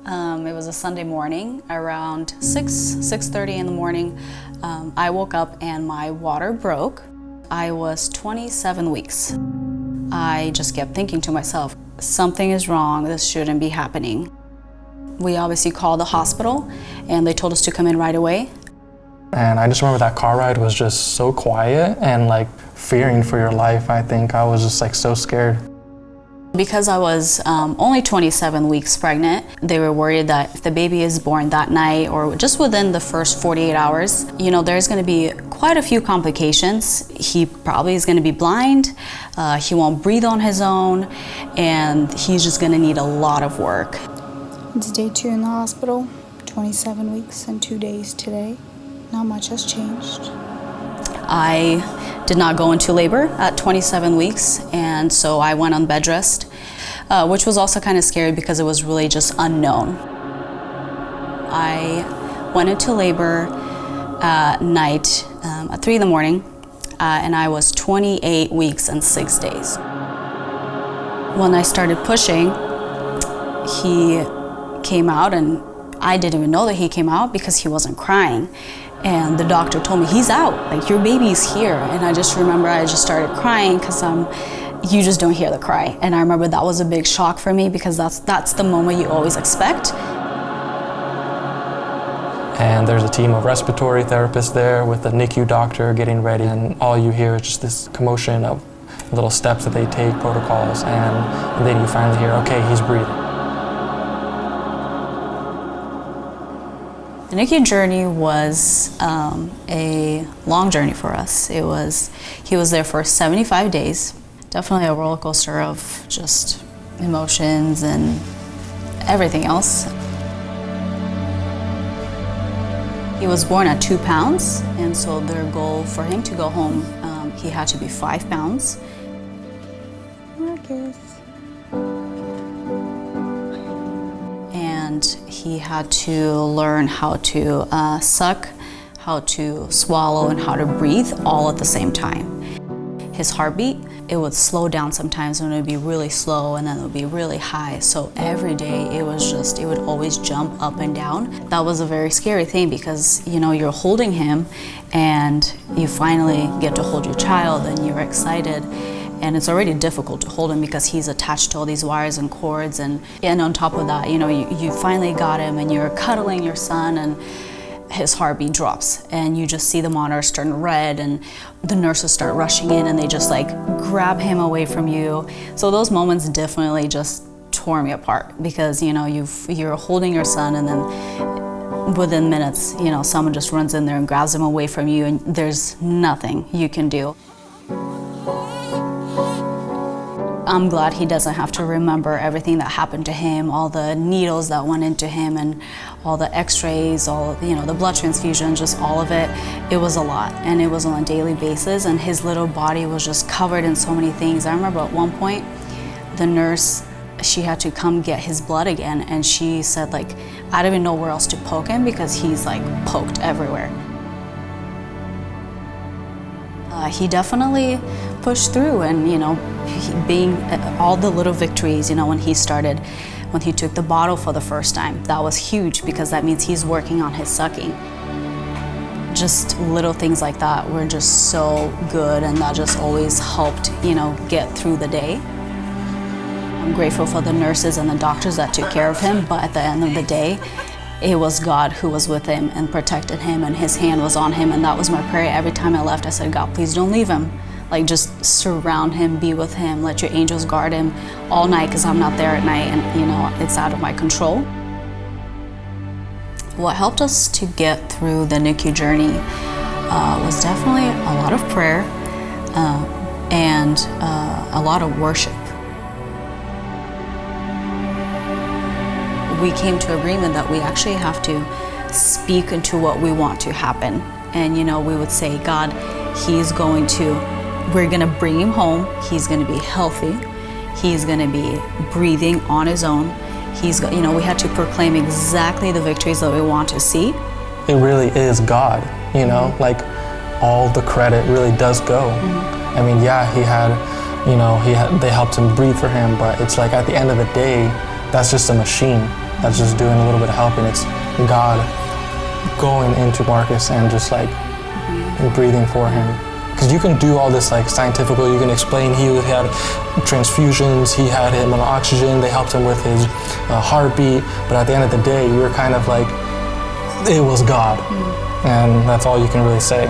It was a Sunday morning around 6:30 in the morning. I woke up and my water broke. I was 27 weeks. I just kept thinking to myself, something is wrong, this shouldn't be happening. We obviously called the hospital and they told us to come in right away. And I just remember that car ride was just so quiet and like fearing for your life. I think I was just like so scared. Because I was only 27 weeks pregnant, they were worried that if the baby is born that night or just within the first 48 hours, there's going to be quite a few complications. He probably is going to be blind, he won't breathe on his own, and he's just going to need a lot of work. It's day 2 in the hospital, 27 weeks and 2 days today. Not much has changed. I did not go into labor at 27 weeks, and so I went on bed rest, which was also kind of scary because it was really just unknown. I went into labor at night at 3 in the morning, and I was 28 weeks and 6 days. When I started pushing, he came out, and I didn't even know that he came out because he wasn't crying. And the doctor told me, he's out, like your baby's here. And I just remember I just started crying because you just don't hear the cry. And I remember that was a big shock for me because that's the moment you always expect. And there's a team of respiratory therapists there with the NICU doctor getting ready, and all you hear is just this commotion of little steps that they take, protocols, and then you finally hear, okay, he's breathing. The NICU journey was a long journey for us. He was there for 75 days. Definitely a roller coaster of just emotions and everything else. He was born at 2 pounds, and so their goal for him to go home, he had to be 5 pounds. Marcus. And he had to learn how to suck, how to swallow, and how to breathe all at the same time. His heartbeat, it would slow down sometimes when it would be really slow, and then it would be really high. So every day it would always jump up and down. That was a very scary thing because you're holding him and you finally get to hold your child and you're excited. And it's already difficult to hold him because he's attached to all these wires and cords, and on top of that, you finally got him and you're cuddling your son and his heartbeat drops and you just see the monitors turn red and the nurses start rushing in and they just like grab him away from you. So those moments definitely just tore me apart because you're holding your son and then within minutes, someone just runs in there and grabs him away from you and there's nothing you can do. I'm glad he doesn't have to remember everything that happened to him, all the needles that went into him and all the x-rays, all the blood transfusion, just all of it. It was a lot, and it was on a daily basis, and his little body was just covered in so many things. I remember at one point, the nurse, she had to come get his blood again, and she said, like, I don't even know where else to poke him because he's like poked everywhere. He definitely pushed through, and being all the little victories, when he took the bottle for the first time, that was huge because that means he's working on his sucking. Just little things like that were just so good, and that just always helped, get through the day. I'm grateful for the nurses and the doctors that took care of him, but at the end of the day, it was God who was with him and protected him, and his hand was on him, and that was my prayer. Every time I left, I said, God, please don't leave him. Like, just surround him, be with him, let your angels guard him all night because I'm not there at night and, it's out of my control. What helped us to get through the NICU journey was definitely a lot of prayer and a lot of worship. We came to agreement that we actually have to speak into what we want to happen. And we would say, God, we're gonna bring him home, he's gonna be healthy, he's gonna be breathing on his own. We had to proclaim exactly the victories that we want to see. It really is God, like all the credit really does go. Mm-hmm. I mean, yeah, they helped him breathe for him, but it's like at the end of the day, that's just a machine. that's just doing a little bit of helping. It's God going into Marcus and just like breathing for him. Because you can do all this like scientifically, you can explain he had transfusions, he had him on oxygen, they helped him with his heartbeat, but at the end of the day, you're kind of like, it was God. And that's all you can really say.